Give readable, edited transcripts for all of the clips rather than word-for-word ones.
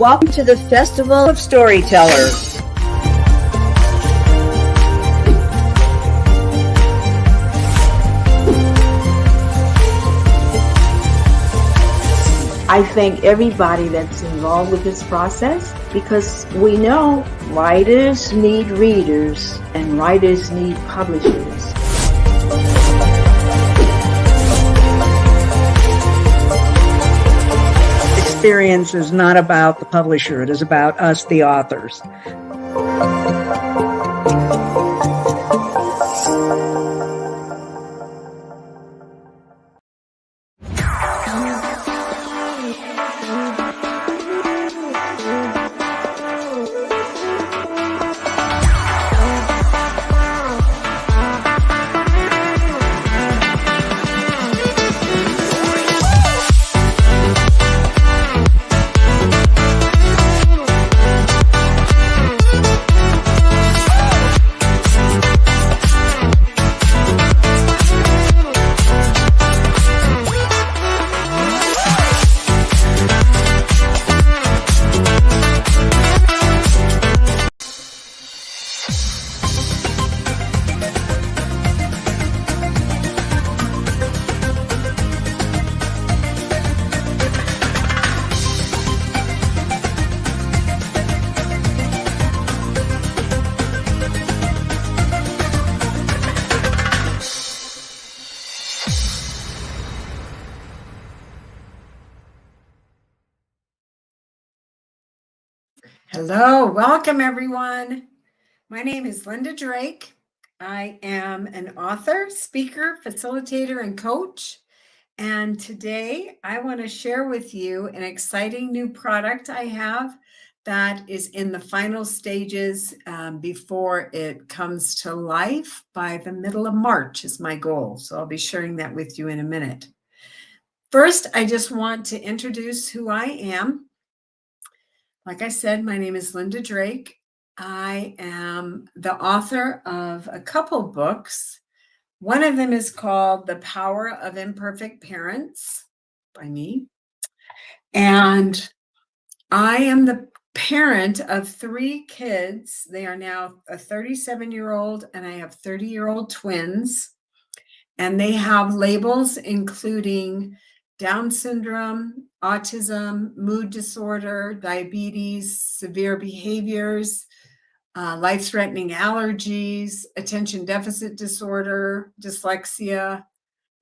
Welcome to the Festival of Storytellers. I thank everybody that's involved with this process because we know writers need readers and writers need publishers. Experience is not about the publisher, it is about us, the authors. Hello, welcome everyone. My name is Lynda Drake. I am an author, speaker, facilitator, and coach. And today I want to share with you an exciting new product I have that is in the final stages before it comes to life by the middle of March is my goal. So I'll be sharing that with you in a minute. First, I just want to introduce who I am. Like I said, my name is Lynda Drake. I am the author of a couple books. One of them is called The Power of Imperfect Parents by me. And I am the parent of 3 kids. They are now a 37-year-old and I have 30-year-old twins. And they have labels including Down syndrome, autism, mood disorder, diabetes, severe behaviors, life-threatening allergies, attention deficit disorder, dyslexia,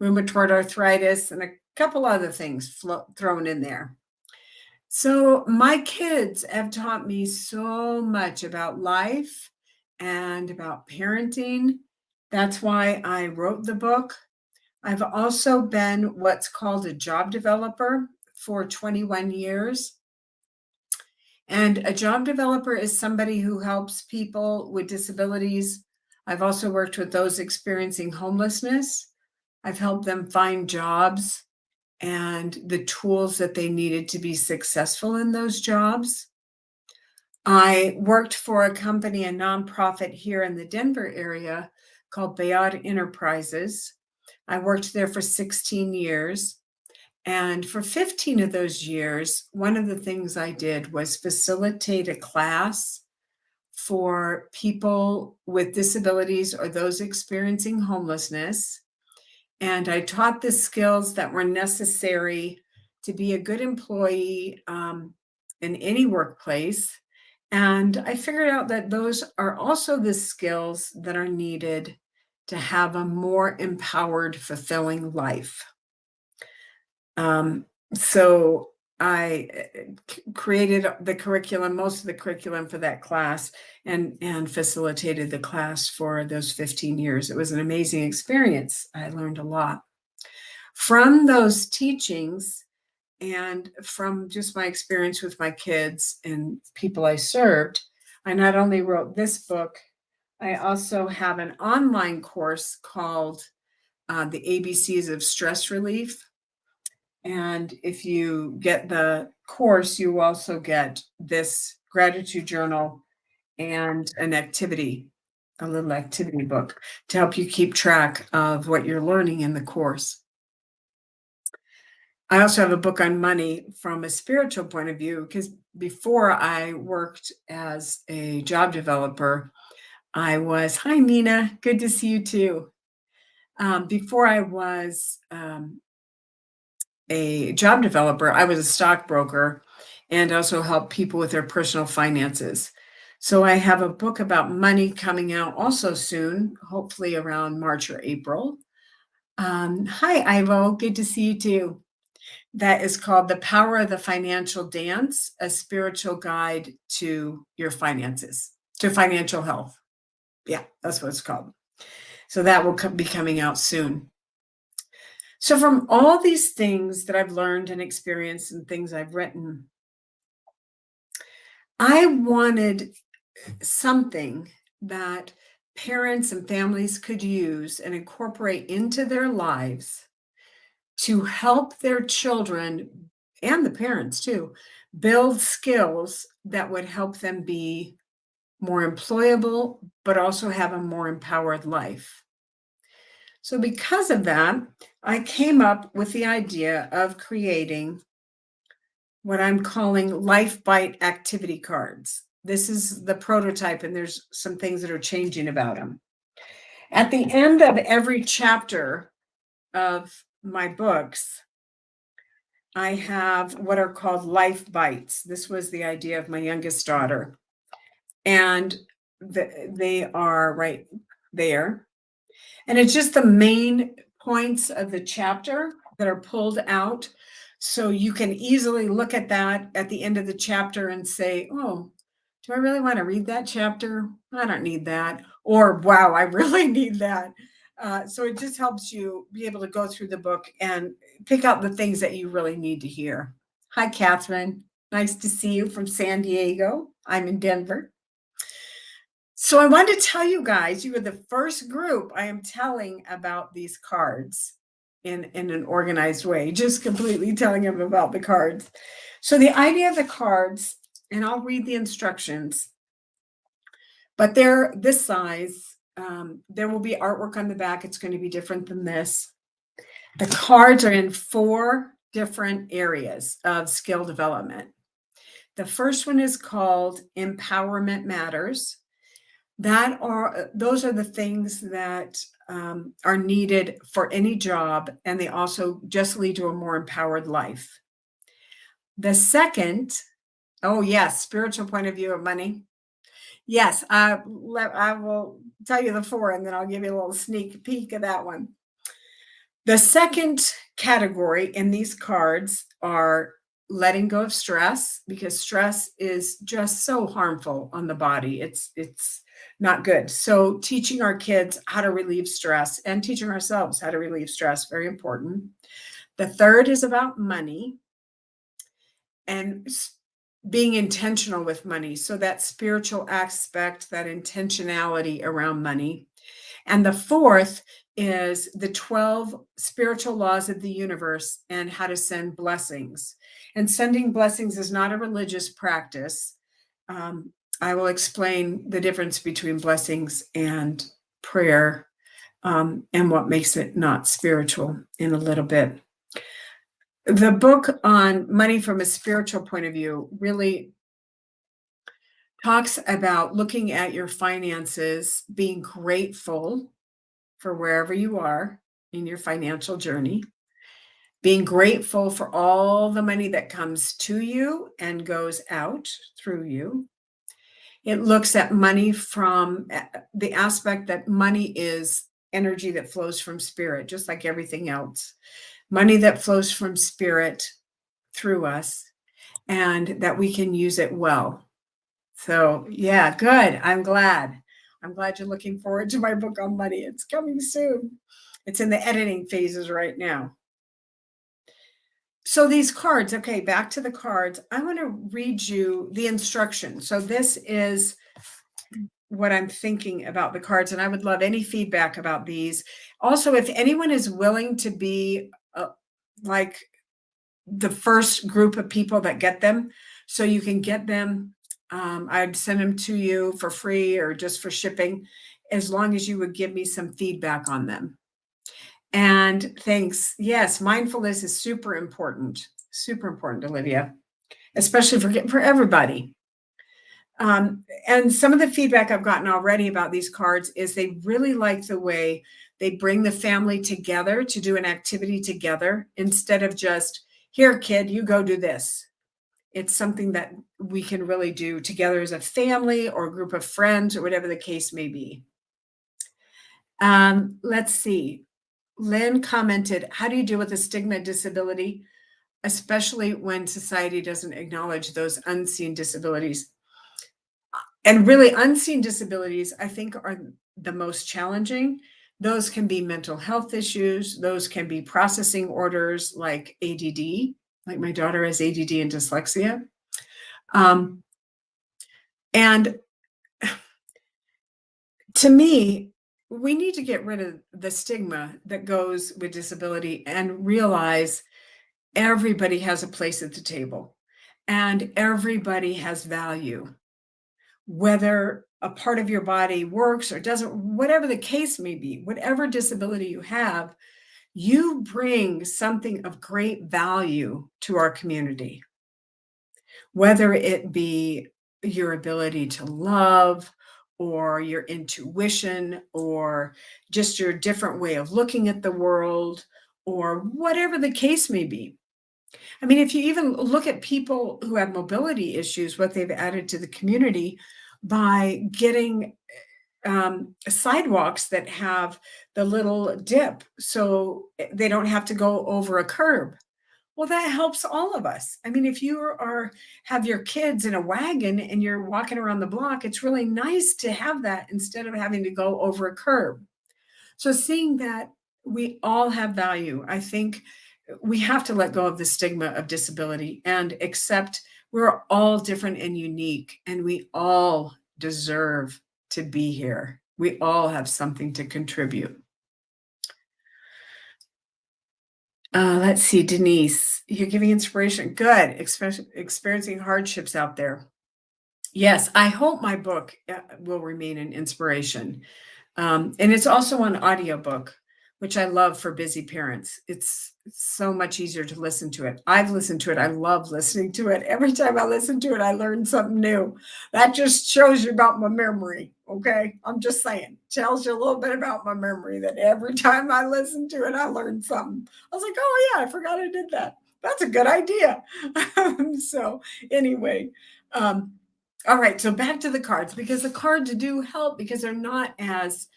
rheumatoid arthritis, and a couple other things thrown in there. So my kids have taught me so much about life and about parenting. That's why I wrote the book. I've also been what's called a job developer for 21 years. And a job developer is somebody who helps people with disabilities. I've also worked with those experiencing homelessness. I've helped them find jobs and the tools that they needed to be successful in those jobs. I worked for a company, a nonprofit here in the Denver area called Bayard Enterprises. I worked there for 16 years. And for 15 of those years, one of the things I did was facilitate a class for people with disabilities or those experiencing homelessness. And I taught the skills that were necessary to be a good employee in any workplace. And I figured out that those are also the skills that are needed to have a more empowered, fulfilling life. So I created the curriculum, most of the curriculum for that class and facilitated the class for those 15 years. It was an amazing experience. I learned a lot. From those teachings and from just my experience with my kids and people I served, I not only wrote this book, I also have an online course called The ABCs of Stress Relief. And if you get the course, you also get this gratitude journal and an activity, a little activity book to help you keep track of what you're learning in the course. I also have a book on money from a spiritual point of view, because before I worked as a job developer, hi Nina, good to see you too. Before I was a job developer, I was a stockbroker and also helped people with their personal finances. So I have a book about money coming out also soon, hopefully around March or April. Hi, Ivo, good to see you too. That is called The Power of the Financial Dance, a spiritual guide to your finances, to financial health. Yeah, that's what it's called. So that will be coming out soon. So from all these things that I've learned and experienced and things I've written, I wanted something that parents and families could use and incorporate into their lives to help their children and the parents too build skills that would help them be more employable, but also have a more empowered life. So because of that, I came up with the idea of creating what I'm calling Life Bite activity cards. This is the prototype, and there's some things that are changing about them. At the end of every chapter of my books, I have what are called life bites. This was the idea of my youngest daughter. And they are right there. And it's just the main points of the chapter that are pulled out. So you can easily look at that at the end of the chapter and say, oh, do I really want to read that chapter? I don't need that. Or, wow, I really need that. So it just helps you be able to go through the book and pick out the things that you really need to hear. Hi, Catherine. Nice to see you from San Diego. I'm in Denver. So I wanted to tell you guys, you are the first group I am telling about these cards in an organized way, just completely telling them about the cards. So the idea of the cards, and I'll read the instructions, but they're this size. There will be artwork on the back. It's going to be different than this. The cards are in 4 different areas of skill development. The first one is called Empowerment Matters. Those are the things that are needed for any job, and they also just lead to a more empowered life. The second, oh yes, spiritual point of view of money. Yes, I will tell you the 4, and then I'll give you a little sneak peek of that one. The second category in these cards are letting go of stress, because stress is just so harmful on the body. It's not good. So teaching our kids how to relieve stress and teaching ourselves how to relieve stress, very important. The third is about money and being intentional with money. So that spiritual aspect, that intentionality around money. And the fourth is the 12 spiritual laws of the universe and how to send blessings. And sending blessings is not a religious practice. I will explain the difference between blessings and prayer, and what makes it not spiritual in a little bit. The book on money from a spiritual point of view really talks about looking at your finances, being grateful for wherever you are in your financial journey, being grateful for all the money that comes to you and goes out through you. It looks at money from the aspect that money is energy that flows from spirit, just like everything else. Money that flows from spirit through us, and that we can use it well. So yeah, good. I'm glad you're looking forward to my book on money. It's coming soon. It's in the editing phases right now. So these cards, okay, back to the cards. I want to read you the instructions. So this is what I'm thinking about the cards, and I would love any feedback about these. Also, if anyone is willing to be like the first group of people that get them, so you can get them, I'd send them to you for free or just for shipping, as long as you would give me some feedback on them. And thanks. Yes, mindfulness is super important, Olivia, especially for everybody. And some of the feedback I've gotten already about these cards is they really like the way they bring the family together to do an activity together instead of just, here, kid, you go do this. It's something that we can really do together as a family or a group of friends or whatever the case may be. Let's see. Lynn commented, how do you deal with the stigma of disability, especially when society doesn't acknowledge those unseen disabilities? And really, unseen disabilities, I think, are the most challenging. Those can be mental health issues. Those can be processing orders like ADD, like my daughter has ADD and dyslexia. And to me, we need to get rid of the stigma that goes with disability and realize everybody has a place at the table and everybody has value. Whether a part of your body works or doesn't, whatever the case may be, whatever disability you have, you bring something of great value to our community. Whether it be your ability to love or your intuition or just your different way of looking at the world or whatever the case may be. I mean, if you even look at people who have mobility issues, what they've added to the community by getting sidewalks that have the little dip so they don't have to go over a curb. Well, that helps all of us. I mean, if you have your kids in a wagon and you're walking around the block, it's really nice to have that instead of having to go over a curb. So seeing that we all have value, I think we have to let go of the stigma of disability and accept we're all different and unique, and we all deserve to be here. We all have something to contribute. Let's see, Denise, you're giving inspiration. Good. Experiencing hardships out there. Yes, I hope my book will remain an inspiration. And it's also an audiobook, which I love for busy parents. It's so much easier to listen to it. I've listened to it. I love listening to it. Every time I listen to it, I learn something new. That just shows you about my memory. Okay. I'm just saying, tells you a little bit about my memory that every time I listen to it, I learn something. I was like, oh yeah, I forgot I did that. That's a good idea. So anyway, all right. So back to the cards, because the cards do help because they're not as,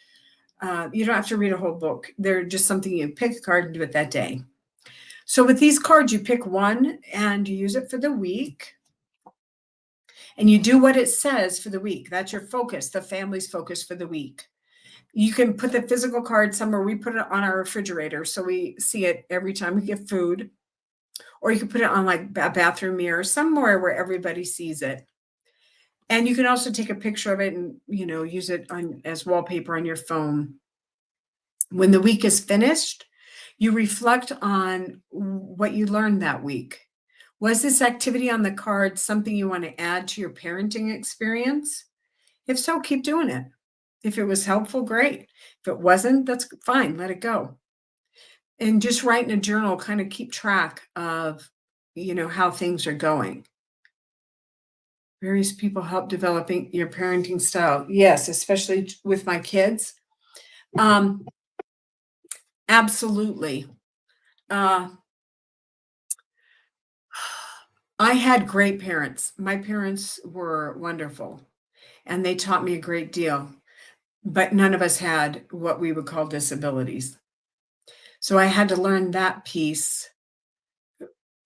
you don't have to read a whole book. They're just something you pick a card and do it that day. So with these cards, you pick one and you use it for the week. And you do what it says for the week. That's your focus, the family's focus for the week. You can put the physical card somewhere. We put it on our refrigerator so we see it every time we get food. Or you can put it on like a bathroom mirror, somewhere where everybody sees it. And you can also take a picture of it and, use it as wallpaper on your phone. When the week is finished, you reflect on what you learned that week. Was this activity on the card something you want to add to your parenting experience? If so, keep doing it. If it was helpful, great. If it wasn't, that's fine. Let it go. And just write in a journal, kind of keep track of, how things are going. Various people help developing your parenting style. Yes, especially with my kids. Absolutely. I had great parents. My parents were wonderful and they taught me a great deal, but none of us had what we would call disabilities. So I had to learn that piece,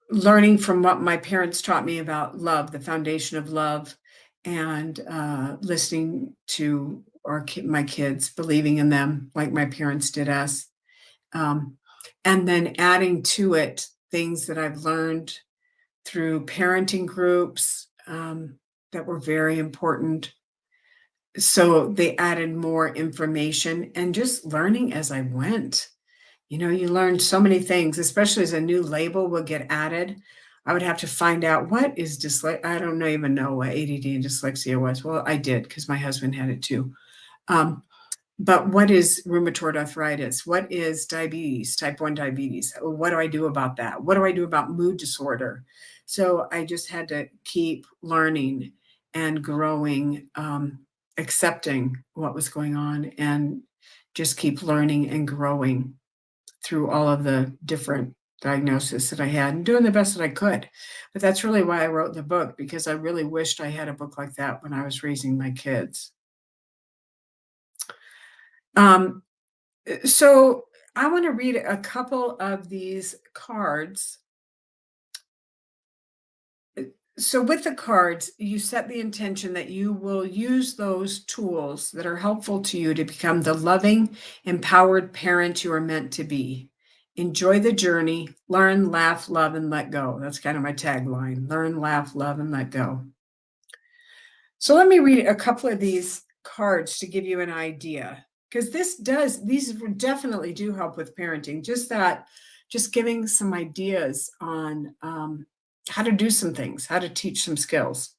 learning from what my parents taught me about love, the foundation of love, and listening to my kids, believing in them like my parents did us. And then adding to it things that I've learned through parenting groups that were very important. So they added more information and just learning as I went. You learn so many things, especially as a new label would get added. I would have to find out what is dyslexia. I don't even know what ADD and dyslexia was. Well, I did because my husband had it too. But what is rheumatoid arthritis? What is diabetes, type 1 diabetes? What do I do about that? What do I do about mood disorder? So I just had to keep learning and growing, accepting what was going on, and just keep learning and growing through all of the different diagnoses that I had and doing the best that I could. But that's really why I wrote the book, because I really wished I had a book like that when I was raising my kids. So I want to read a couple of these cards. So with the cards, you set the intention that you will use those tools that are helpful to you to become the loving, empowered parent you are meant to be. Enjoy the journey, learn, laugh, love, and let go. That's kind of my tagline: learn, laugh, love, and let go. So let me read a couple of these cards to give you an idea, because these definitely do help with parenting. Just giving some ideas on how to do some things, how to teach some skills.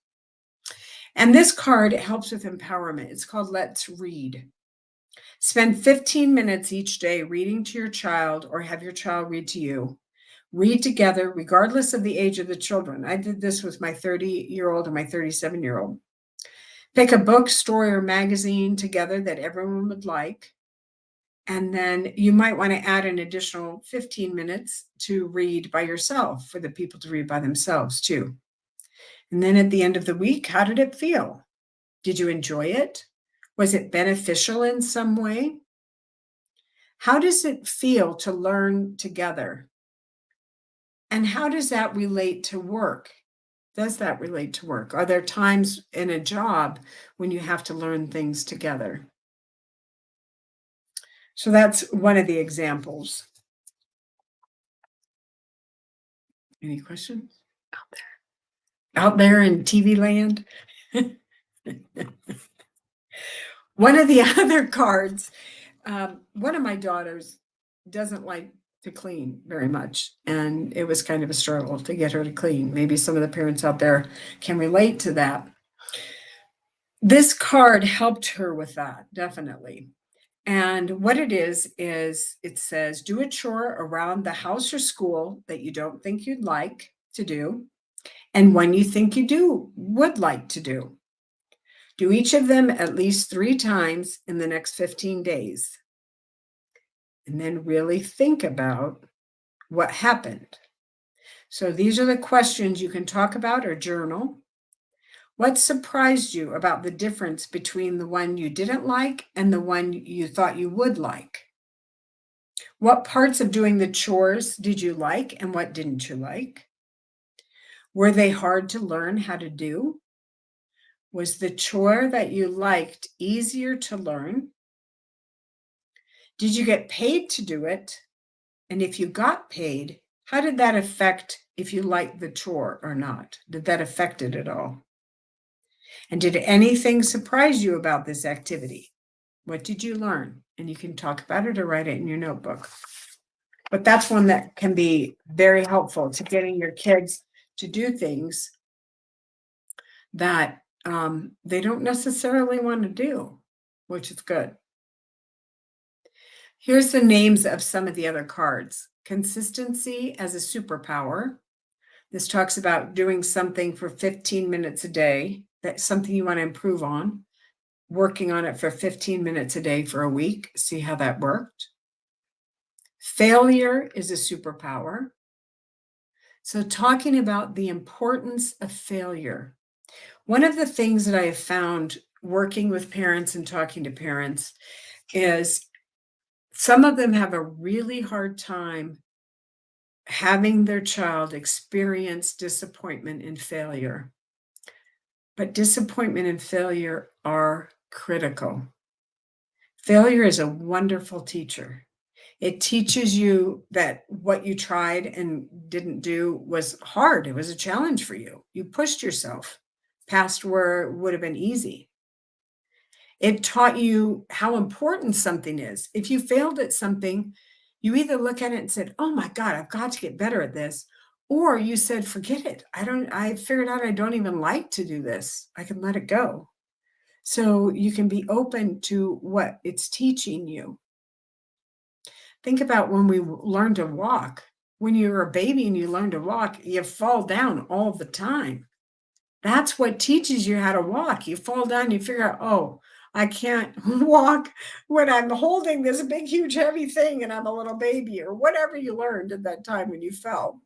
And this card helps with empowerment. It's called Let's Read. Spend 15 minutes each day reading to your child, or have your child read to you. Read together, regardless of the age of the children. I did this with my 30-year-old and my 37-year-old. Pick a book, story, or magazine together that everyone would like. And then you might want to add an additional 15 minutes to read by yourself, for the people to read by themselves too. And then at the end of the week, how did it feel? Did you enjoy it? Was it beneficial in some way? How does it feel to learn together? And how does that relate to work? Does that relate to work? Are there times in a job when you have to learn things together? So that's one of the examples. Any questions? Out there in TV land? One of the other cards, one of my daughters doesn't like to clean very much, and it was kind of a struggle to get her to clean. Maybe some of the parents out there can relate to that. This card helped her with that, definitely. And what it is it says, do a chore around the house or school that you don't think you'd like to do, and one you think you would like to do. Do each of them at least 3 times in the next 15 days. And then really think about what happened. So these are the questions you can talk about or journal. What surprised you about the difference between the one you didn't like and the one you thought you would like? What parts of doing the chores did you like and what didn't you like? Were they hard to learn how to do? Was the chore that you liked easier to learn? Did you get paid to do it? And if you got paid, how did that affect if you liked the chore or not? Did that affect it at all? And did anything surprise you about this activity? What did you learn? And you can talk about it or write it in your notebook. But that's one that can be very helpful to getting your kids to do things that they don't necessarily want to do, which is good. Here's the names of some of the other cards. Consistency as a superpower. This talks about doing something for 15 minutes a day. That's something you want to improve on. Working on it for 15 minutes a day for a week. See how that worked. Failure is a superpower. So talking about the importance of failure. One of the things that I have found working with parents and talking to parents is some of them have a really hard time having their child experience disappointment and failure. But disappointment and failure are critical. Failure is a wonderful teacher. It teaches you that what you tried and didn't do was hard. It was a challenge for you. You pushed yourself past where it would have been easy. It taught you how important something is. If you failed at something, you either look at it and said, oh my God, I've got to get better at this. Or you said, forget it. I figured out I don't even like to do this. I can let it go. so you can be open to what it's teaching you. Think about when we learn to walk. When you're a baby and you learn to walk, you fall down all the time. That's what teaches you how to walk. You fall down, you figure out, oh, I can't walk when I'm holding this big, huge, heavy thing and I'm a little baby, or whatever you learned at that time when you fell.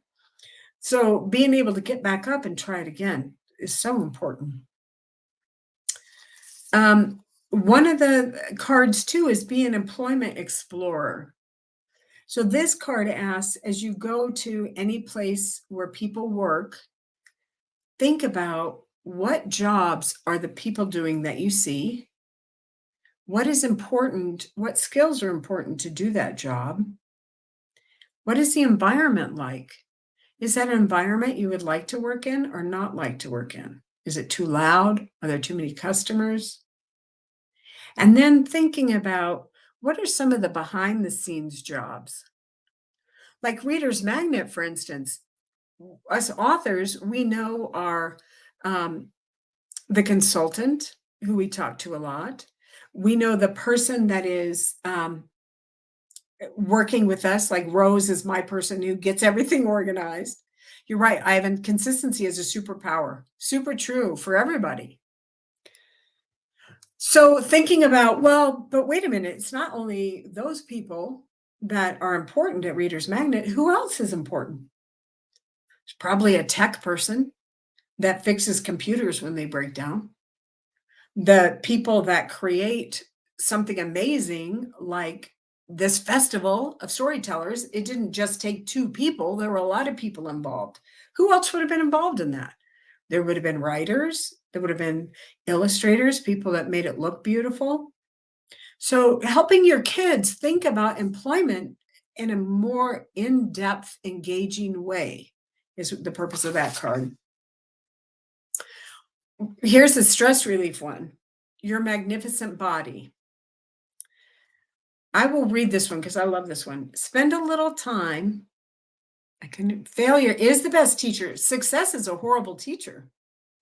So being able to get back up and try it again is so important. One of the cards too is be an employment explorer. So this card asks, as you go to any place where people work, think about what jobs are the people doing that you see? What is important? What skills are important to do that job? What is the environment like? Is that an environment you would like to work in or not like to work in? Is it too loud? Are there too many customers? And then thinking about what are some of the behind the scenes jobs? Like Reader's Magnet, for instance, us authors, we know are the consultant who we talk to a lot. We know the person that is working with us, like Rose is my person who gets everything organized. You're right, Ivan, consistency is a superpower. Super true for everybody. So thinking about, well, but wait a minute, it's not only those people that are important at Reader's Magnet. Who else is important? There's probably a tech person that fixes computers when they break down. The people that create something amazing like this festival of storytellers, it didn't just take 2 people. There were a lot of people involved. Who else would have been involved in that? There would have been writers. There would have been illustrators, people that made it look beautiful. So helping your kids think about employment in a more in-depth, engaging way is the purpose of that card. Here's the stress relief one. Your magnificent body. I will read this one because I love this one. Spend a little time. Failure is the best teacher. Success is a horrible teacher.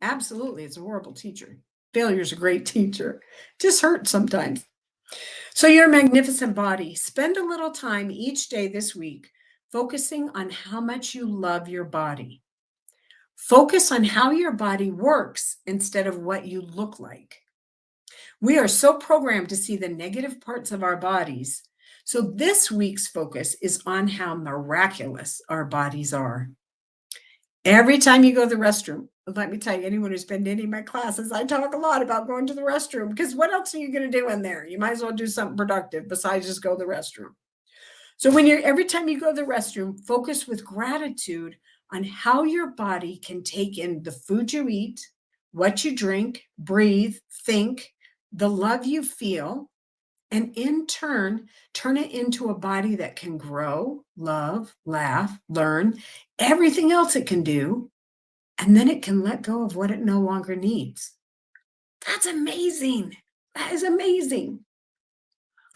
Absolutely, it's a horrible teacher. Failure is a great teacher. Just hurts sometimes. So your magnificent body. Spend a little time each day this week focusing on how much you love your body. Focus on how your body works instead of what you look like. We are so programmed to see the negative parts of our bodies. So this week's focus is on how miraculous our bodies are. Every time you go to the restroom, let me tell you, anyone who's been to any of my classes, I talk a lot about going to the restroom because what else are you going to do in there? You might as well do something productive besides just go to the restroom. So every time you go to the restroom, focus with gratitude on how your body can take in the food you eat, what you drink, breathe, think, the love you feel, and in turn, turn it into a body that can grow, love, laugh, learn, everything else it can do, and then it can let go of what it no longer needs. That's amazing. That is amazing.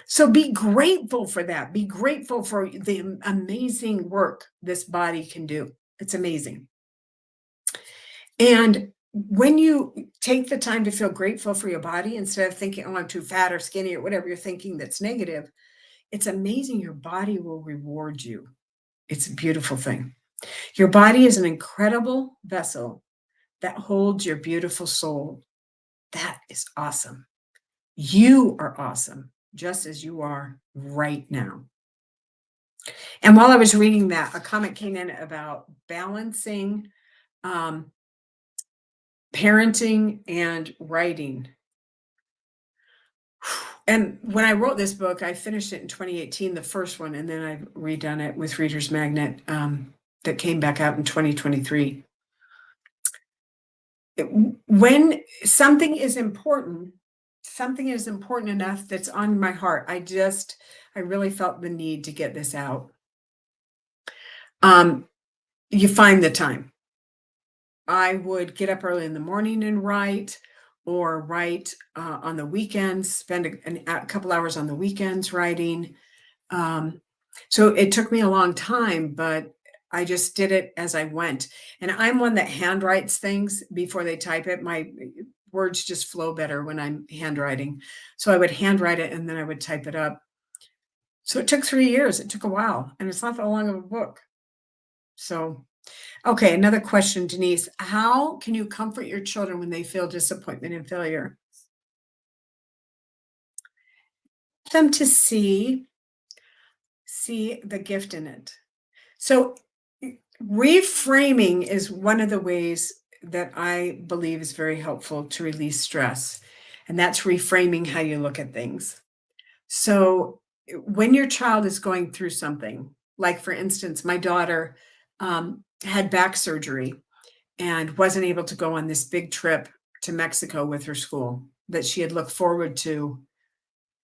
So be grateful for that. Be grateful for the amazing work this body can do. It's amazing. And when you take the time to feel grateful for your body instead of thinking, oh, I'm too fat or skinny or whatever you're thinking that's negative, it's amazing. Your body will reward you. It's a beautiful thing. Your body is an incredible vessel that holds your beautiful soul. That is awesome. You are awesome, just as you are right now. And while I was reading that, a comment came in about balancing parenting and writing. And when I wrote this book, I finished it in 2018, the first one, and then I've redone it with Reader's Magnet that came back out in 2023. When something is important enough that's on my heart, I really felt the need to get this out. You find the time. I would get up early in the morning and write, or write on the weekends, spend a couple hours on the weekends writing. So it took me a long time, but I just did it as I went. And I'm one that handwrites things before they type it. My words just flow better when I'm handwriting. So I would handwrite it and then I would type it up. So it took 3 years. It took a while, and it's not that long of a book. So, okay, another question, Denise. How can you comfort your children when they feel disappointment and failure? Them to see the gift in it. So reframing is one of the ways that I believe is very helpful to release stress. And that's reframing how you look at things. So when your child is going through something, like for instance, my daughter had back surgery and wasn't able to go on this big trip to Mexico with her school that she had looked forward to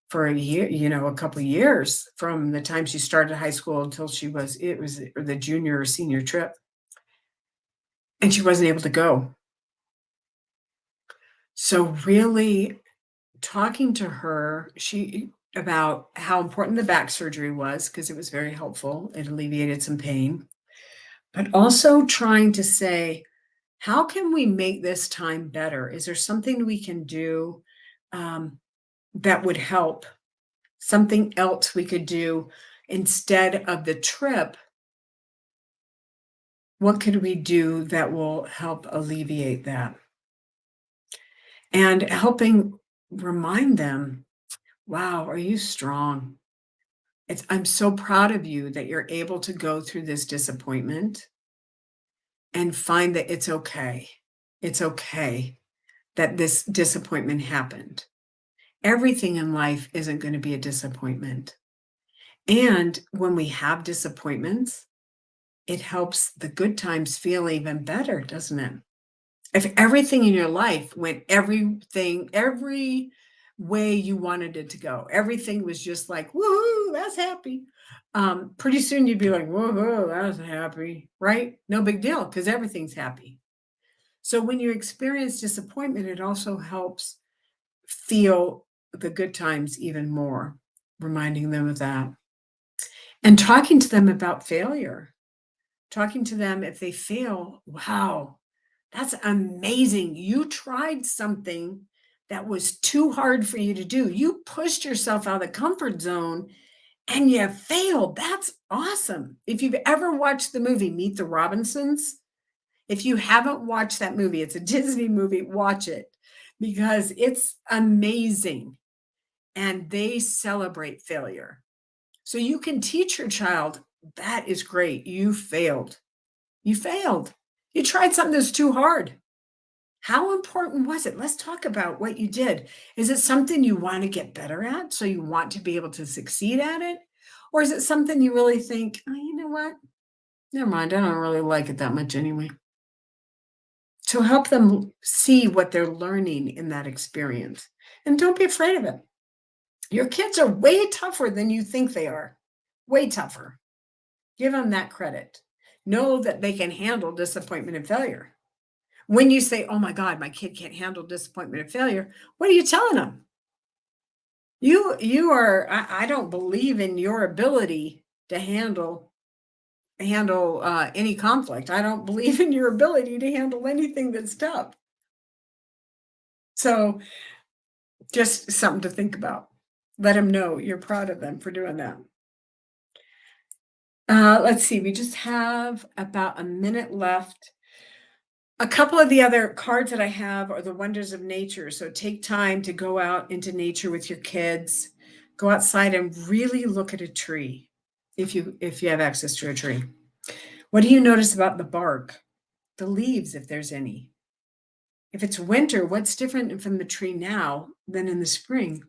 for a year, a couple of years from the time she started high school until it was the junior or senior trip. And she wasn't able to go. So really talking to her, about how important the back surgery was, because it was very helpful. It alleviated some pain. But also trying to say, how can we make this time better? Is there something we can do that would help? Something else we could do instead of the trip? What could we do that will help alleviate that? And helping remind them, wow, are you strong? I'm so proud of you that you're able to go through this disappointment and find that it's okay. It's okay that this disappointment happened. Everything in life isn't going to be a disappointment. And when we have disappointments, it helps the good times feel even better, doesn't it? If everything in your life went every way you wanted it to go, everything was just like, woohoo, that's happy. Pretty soon you'd be like, woohoo, that's happy, right? No big deal, because everything's happy. So when you experience disappointment, it also helps feel the good times even more, reminding them of that. And talking to them about failure, talking to them if they fail, wow, that's amazing. You tried something that was too hard for you to do. You pushed yourself out of the comfort zone and you failed. That's awesome. If you've ever watched the movie Meet the Robinsons, if you haven't watched that movie, it's a Disney movie, watch it because it's amazing. And they celebrate failure. So you can teach your child, that is great. You failed. You failed. You tried something that's too hard. How important was it? Let's talk about what you did. Is it something you want to get better at? So you want to be able to succeed at it? Or is it something you really think, oh, you know what? Never mind. I don't really like it that much anyway. To help them see what they're learning in that experience. And don't be afraid of it. Your kids are way tougher than you think they are. Way tougher. Give them that credit. Know that they can handle disappointment and failure. When you say, oh my God, my kid can't handle disappointment and failure, what are you telling them? I don't believe in your ability to handle any conflict. I don't believe in your ability to handle anything that's tough. So just something to think about. Let them know you're proud of them for doing that. Let's see, we just have about a minute left. A couple of the other cards that I have are the wonders of nature. So take time to go out into nature with your kids. Go outside and really look at a tree if you have access to a tree. What do you notice about the bark, the leaves, if there's any? If it's winter, what's different from the tree now than in the spring?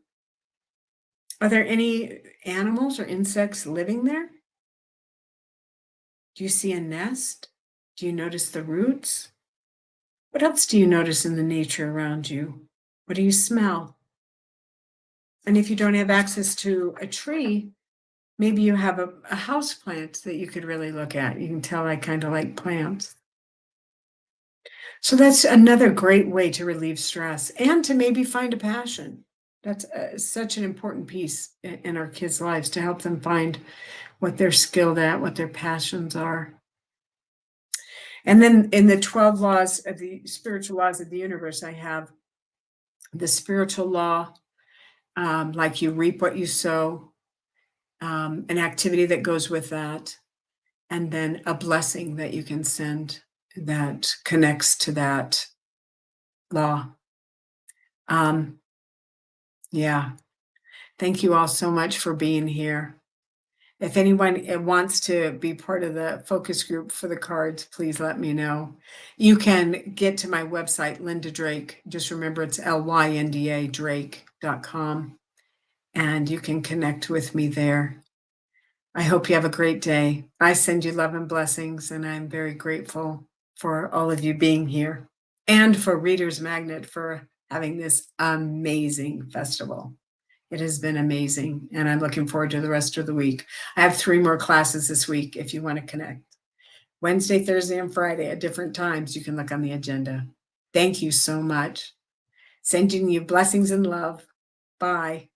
Are there any animals or insects living there? Do you see a nest? Do you notice the roots? What else do you notice in the nature around you? What do you smell? And if you don't have access to a tree, maybe you have a house plant that you could really look at. You can tell I kind of like plants. So that's another great way to relieve stress and to maybe find a passion. That's such an important piece in our kids' lives to help them find what they're skilled at, what their passions are. And then in the 12 laws of the spiritual laws of the universe, I have the spiritual law, like you reap what you sow, an activity that goes with that, and then a blessing that you can send that connects to that law. Yeah. Thank you all so much for being here. If anyone wants to be part of the focus group for the cards, please let me know. You can get to my website, Lynda Drake. Just remember it's Lynda Drake.com. And you can connect with me there. I hope you have a great day. I send you love and blessings, and I'm very grateful for all of you being here and for Reader's Magnet for having this amazing festival. It has been amazing, and I'm looking forward to the rest of the week. I have 3 more classes this week if you want to connect. Wednesday, Thursday, and Friday at different times. You can look on the agenda. Thank you so much. Sending you blessings and love. Bye.